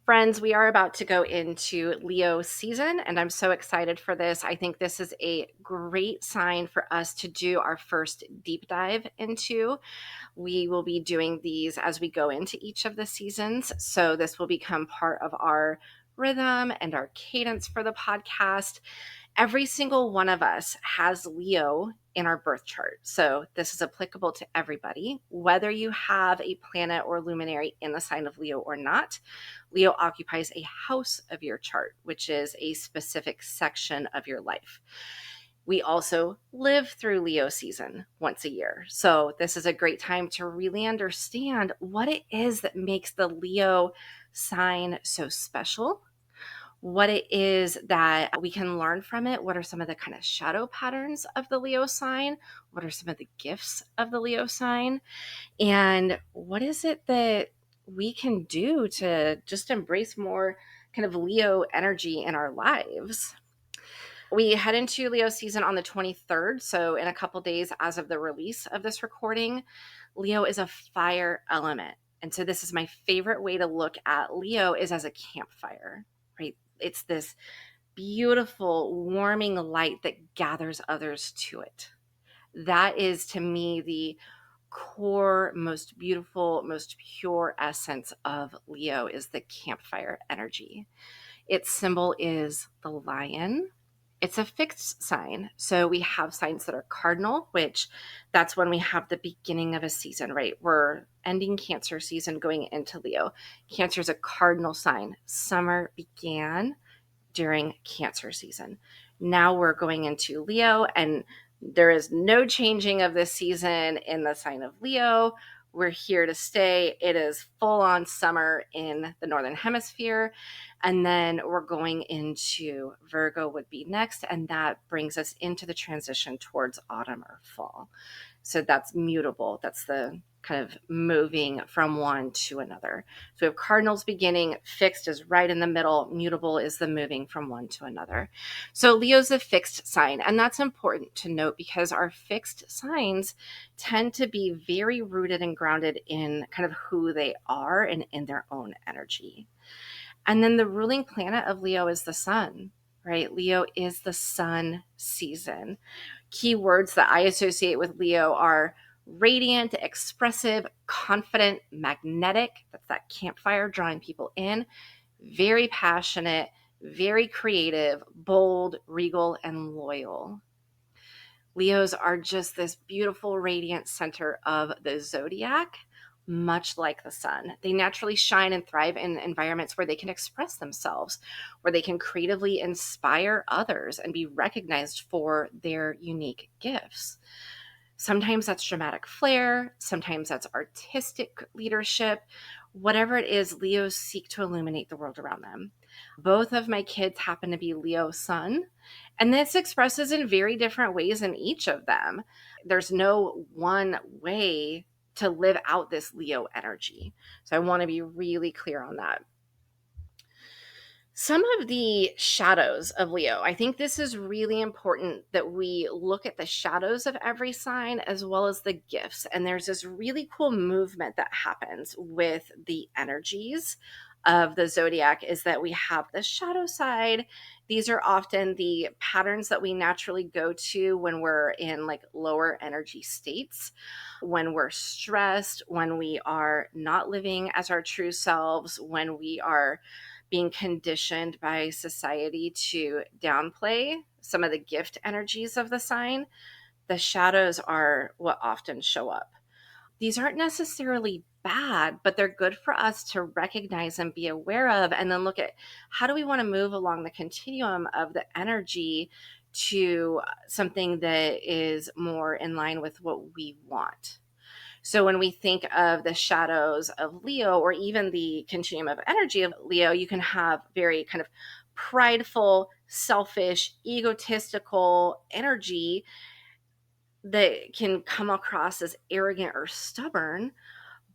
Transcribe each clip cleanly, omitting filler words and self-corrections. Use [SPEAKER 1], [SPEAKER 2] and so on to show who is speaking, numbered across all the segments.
[SPEAKER 1] Friends, we are about to go into Leo season, and I'm so excited for this. I think this is a great sign for us to do our first deep dive into. We will be doing these as we go into each of the seasons. So this will become part of our rhythm and our cadence for the podcast. Every single one of us has Leo in our birth chart. So this is applicable to everybody, whether you have a planet or luminary in the sign of Leo or not. Leo occupies a house of your chart, which is a specific section of your life. We also live through Leo season once a year. So this is a great time to really understand what it is that makes the Leo sign so special, what it is that we can learn from it. What are some of the kind of shadow patterns of the Leo sign? What are some of the gifts of the Leo sign? And what is it that we can do to just embrace more kind of Leo energy in our lives? We head into Leo season on the 23rd. So, in a couple days, as of the release of this recording, Leo is a fire element. And so, this is my favorite way to look at Leo is as a campfire, right? It's this beautiful, warming light that gathers others to it. That is, to me, the core, most beautiful, most pure essence of Leo is the campfire energy. Its symbol is the lion. It's a fixed sign. So we have signs that are cardinal, which that's when we have the beginning of a season, right? We're ending Cancer season going into Leo. Cancer is a cardinal sign. Summer began during Cancer season. Now we're going into Leo, and there is no changing of this season in the sign of Leo. We're here to stay. It is full on summer in the Northern Hemisphere. And then we're going into Virgo would be next. And that brings us into the transition towards autumn or fall. So that's mutable. That's the kind of moving from one to another. So we have cardinals beginning, fixed is right in the middle, mutable is the moving from one to another. So Leo's a fixed sign, and that's important to note because our fixed signs tend to be very rooted and grounded in kind of who they are and in their own energy. And then the ruling planet of Leo is the sun, right? Leo is the sun season. Key words that I associate with Leo are radiant, expressive, confident, magnetic. That's that campfire drawing people in. Very passionate, very creative, bold, regal, and loyal. Leos are just this beautiful, radiant center of the zodiac, much like the sun. They naturally shine and thrive in environments where they can express themselves, where they can creatively inspire others and be recognized for their unique gifts. Sometimes that's dramatic flair, sometimes that's artistic leadership. Whatever it is, Leos seek to illuminate the world around them. Both of my kids happen to be Leo sun, and this expresses in very different ways in each of them. There's no one way to live out this Leo energy. So I want to be really clear on that. Some of the shadows of Leo, I think this is really important that we look at the shadows of every sign as well as the gifts. And there's this really cool movement that happens with the energies of the zodiac is that we have the shadow side. These are often the patterns that we naturally go to when we're in like lower energy states, when we're stressed, when we are not living as our true selves, when we are being conditioned by society to downplay some of the gift energies of the sign. The shadows are what often show up. These aren't necessarily bad, but they're good for us to recognize and be aware of, and then look at how do we want to move along the continuum of the energy to something that is more in line with what we want. So when we think of the shadows of Leo or even the continuum of energy of Leo, you can have very kind of prideful, selfish, egotistical energy that can come across as arrogant or stubborn.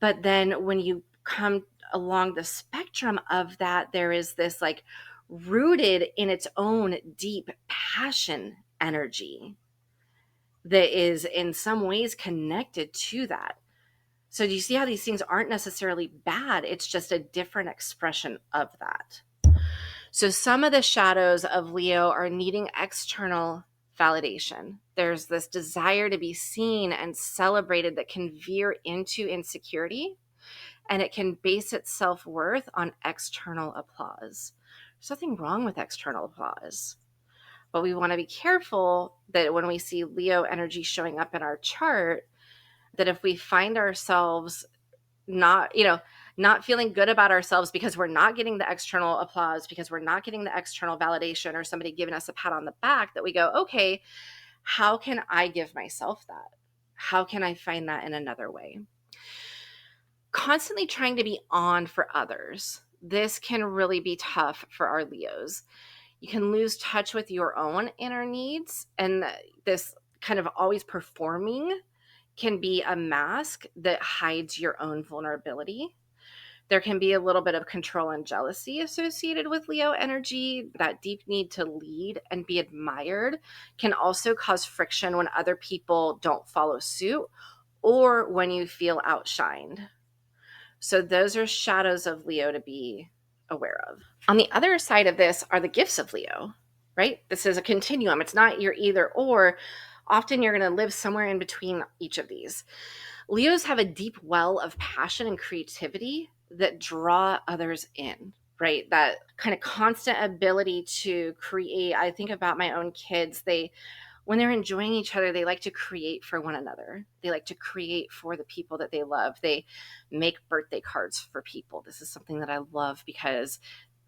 [SPEAKER 1] But then when you come along the spectrum of that, there is this like rooted in its own deep passion energy that is in some ways connected to that. So do you see how these things aren't necessarily bad? It's just a different expression of that. So some of the shadows of Leo are needing external validation. There's this desire to be seen and celebrated that can veer into insecurity, and it can base its self-worth on external applause. There's nothing wrong with external applause, but we want to be careful that when we see Leo energy showing up in our chart, that if we find ourselves not, not feeling good about ourselves because we're not getting the external applause, because we're not getting the external validation or somebody giving us a pat on the back, that we go, okay, how can I give myself that? How can I find that in another way? Constantly trying to be on for others. This can really be tough for our Leos. You can lose touch with your own inner needs, and this kind of always performing can be a mask that hides your own vulnerability. There can be a little bit of control and jealousy associated with Leo energy. That deep need to lead and be admired can also cause friction when other people don't follow suit or when you feel outshined. So those are shadows of Leo to be aware of. On the other side of this are the gifts of Leo, right? This is a continuum. It's not your either or. Often you're going to live somewhere in between each of these. Leos have a deep well of passion and creativity that draw others in, right? That kind of constant ability to create. I think about my own kids. When they're enjoying each other, they like to create for one another. They like to create for the people that they love. They make birthday cards for people. This is something that I love because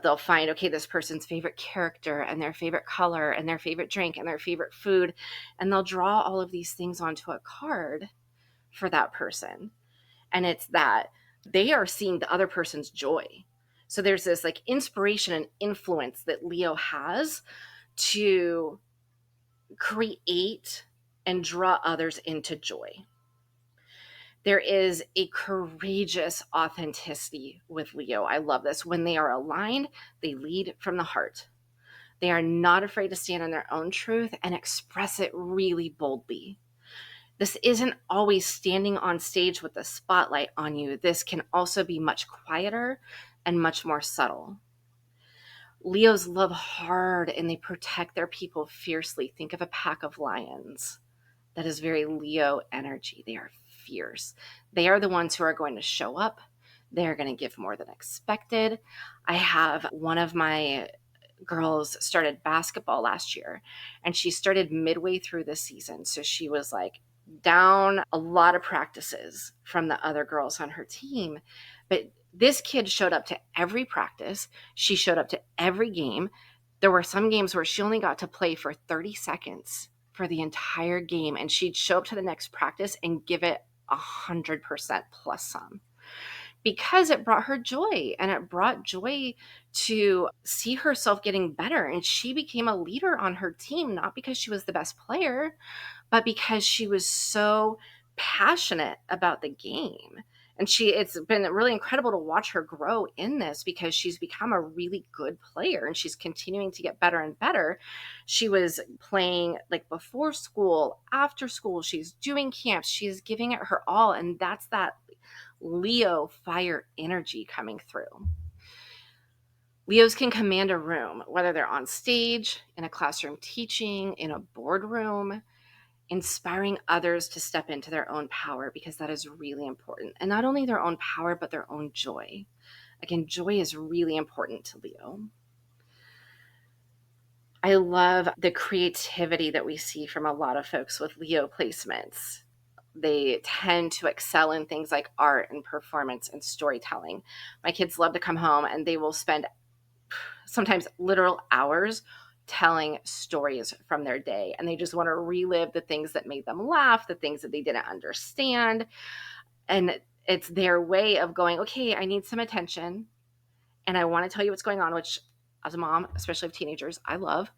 [SPEAKER 1] they'll find, okay, this person's favorite character and their favorite color and their favorite drink and their favorite food. And they'll draw all of these things onto a card for that person. And it's that they are seeing the other person's joy. So there's this like inspiration and influence that Leo has to create and draw others into joy. There is a courageous authenticity with Leo. I love this. When they are aligned, they lead from the heart. They are not afraid to stand on their own truth and express it really boldly. This isn't always standing on stage with the spotlight on you. This can also be much quieter and much more subtle. Leos love hard and they protect their people fiercely. Think of a pack of lions. That is very Leo energy. They are fierce. They are the ones who are going to show up. They're going to give more than expected. I have one of my girls started basketball last year, and she started midway through the season. So she was like down a lot of practices from the other girls on her team. But this kid showed up to every practice. She showed up to every game. There were some games where she only got to play for 30 seconds for the entire game, and she'd show up to the next practice and give it 100% plus some, because it brought her joy, and it brought joy to see herself getting better. And she became a leader on her team, not because she was the best player, but because she was so passionate about the game. And it's been really incredible to watch her grow in this, because she's become a really good player and she's continuing to get better and better. She was playing like before school, after school, she's doing camps, she's giving it her all. And that's that Leo fire energy coming through. Leos can command a room, whether they're on stage, in a classroom teaching, in a boardroom, inspiring others to step into their own power, because that is really important. And not only their own power, but their own joy. Again, joy is really important to Leo. I love the creativity that we see from a lot of folks with Leo placements. They tend to excel in things like art and performance and storytelling. My kids love to come home and they will spend sometimes literal hours telling stories from their day. And they just want to relive the things that made them laugh, the things that they didn't understand. And it's their way of going, okay, I need some attention and I want to tell you what's going on, which as a mom, especially of teenagers, I love.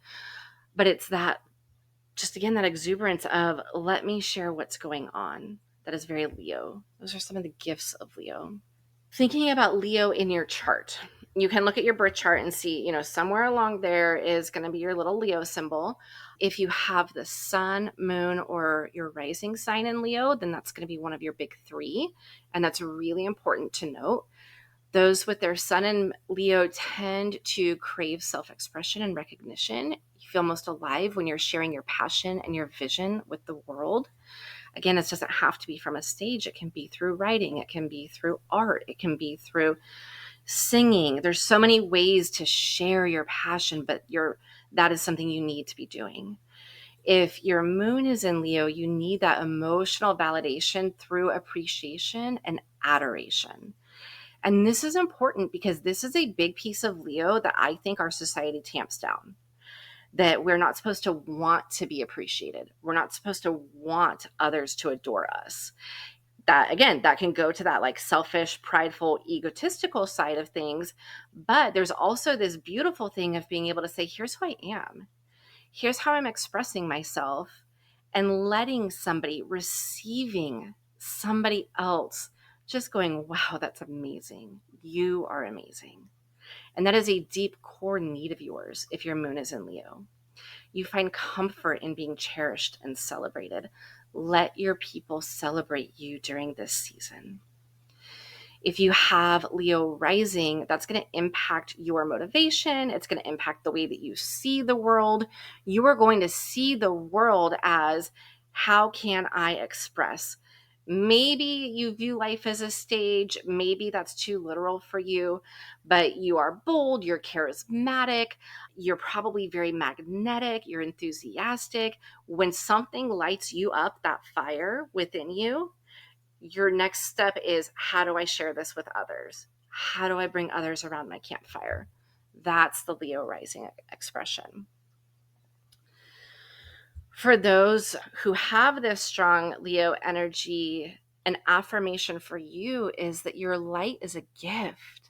[SPEAKER 1] But it's that, just again, that exuberance of let me share what's going on. That is very Leo. Those are some of the gifts of Leo. Thinking about Leo in your chart. you can look at your birth chart and see, somewhere along there is going to be your little Leo symbol. If you have the sun, moon, or your rising sign in Leo, then that's going to be one of your big three. And that's really important to note. Those with their sun in Leo tend to crave self-expression and recognition. You feel most alive when you're sharing your passion and your vision with the world. Again, it doesn't have to be from a stage. It can be through writing. It can be through art. It can be through singing. There's so many ways to share your passion, but that is something you need to be doing. If your moon is in Leo, you need that emotional validation through appreciation and adoration. And this is important because this is a big piece of Leo that I think our society tamps down. That we're not supposed to want to be appreciated. We're not supposed to want others to adore us. That, again, that can go to that like selfish, prideful, egotistical side of things. But there's also this beautiful thing of being able to say, here's who I am. Here's how I'm expressing myself, and letting somebody, receiving somebody else, just going, wow, that's amazing. You are amazing. And that is a deep core need of yours if your moon is in Leo. You find comfort in being cherished and celebrated. Let your people celebrate you during this season. If you have Leo rising, that's going to impact your motivation. It's going to impact the way that you see the world. You are going to see the world as, how can I express? Maybe you view life as a stage. Maybe that's too literal for you, but you are bold, you're charismatic, you're probably very magnetic, you're enthusiastic. When something lights you up, that fire within you, your next step is, how do I share this with others? How do I bring others around my campfire? That's the Leo rising expression. For those who have this strong Leo energy, an affirmation for you is that your light is a gift.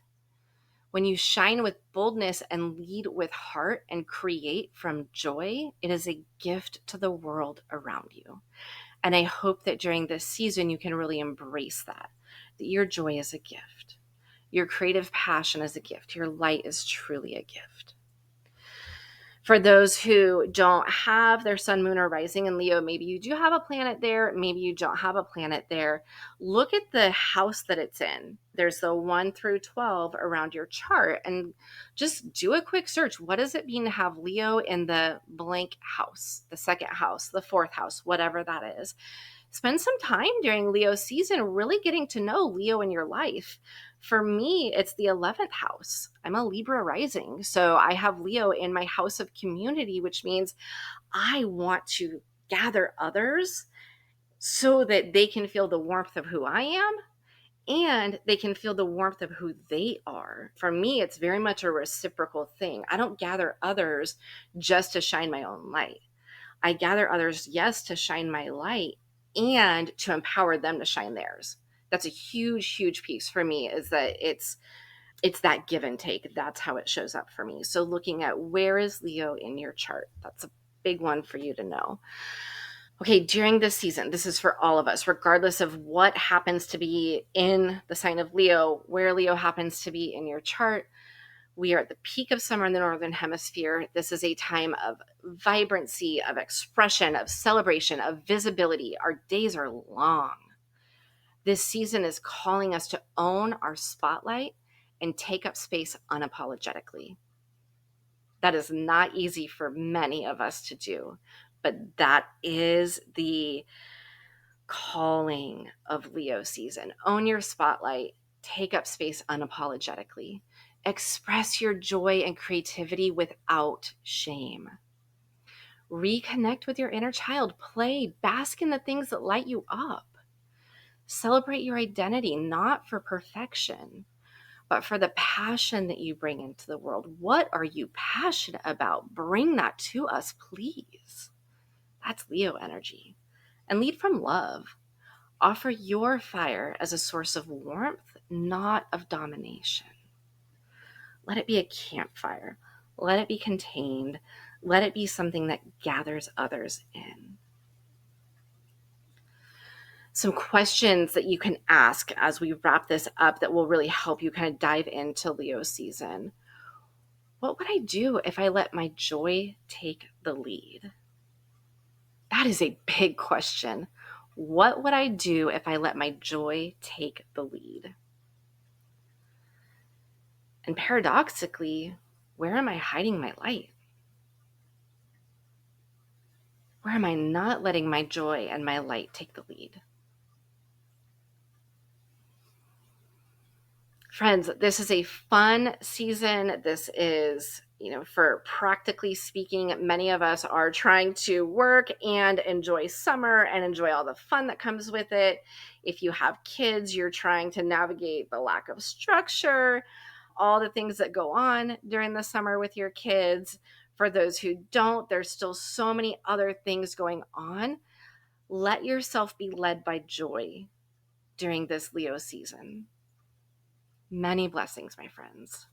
[SPEAKER 1] When you shine with boldness and lead with heart and create from joy, it is a gift to the world around you. And I hope that during this season, you can really embrace that your joy is a gift. Your creative passion is a gift. Your light is truly a gift. For those who don't have their sun, moon, or rising in Leo, maybe you do have a planet there, maybe you don't have a planet there. Look at the house that it's in. There's the 1 through 12 around your chart, and just do a quick search. What does it mean to have Leo in the blank house, the second house, the fourth house, whatever that is? Spend some time during Leo season really getting to know Leo in your life. For me, it's the 11th house. I'm a Libra rising. So I have Leo in my house of community, which means I want to gather others so that they can feel the warmth of who I am and they can feel the warmth of who they are. For me, it's very much a reciprocal thing. I don't gather others just to shine my own light. I gather others, yes, to shine my light and to empower them to shine theirs. That's a huge, huge piece for me, is that it's that give and take. That's how it shows up for me. So looking at, where is Leo in your chart? That's a big one for you to know. Okay, during this season, this is for all of us, regardless of what happens to be in the sign of Leo, where Leo happens to be in your chart. We are at the peak of summer in the Northern Hemisphere. This is a time of vibrancy, of expression, of celebration, of visibility. Our days are long. This season is calling us to own our spotlight and take up space unapologetically. That is not easy for many of us to do, but that is the calling of Leo season. Own your spotlight, take up space unapologetically. Express your joy and creativity without shame. Reconnect with your inner child. Play, bask in the things that light you up. Celebrate your identity, not for perfection, but for the passion that you bring into the world. What are you passionate about? Bring that to us, please. That's Leo energy. And lead from love. Offer your fire as a source of warmth, not of domination. Let it be a campfire. Let it be contained. Let it be something that gathers others in. Some questions that you can ask as we wrap this up that will really help you kind of dive into Leo season. What would I do if I let my joy take the lead? That is a big question. What would I do if I let my joy take the lead? And paradoxically, where am I hiding my light? Where am I not letting my joy and my light take the lead? Friends, this is a fun season. This is, for practically speaking, many of us are trying to work and enjoy summer and enjoy all the fun that comes with it. If you have kids, you're trying to navigate the lack of structure, all the things that go on during the summer with your kids. For those who don't, there's still so many other things going on. Let yourself be led by joy during this Leo season. Many blessings, my friends.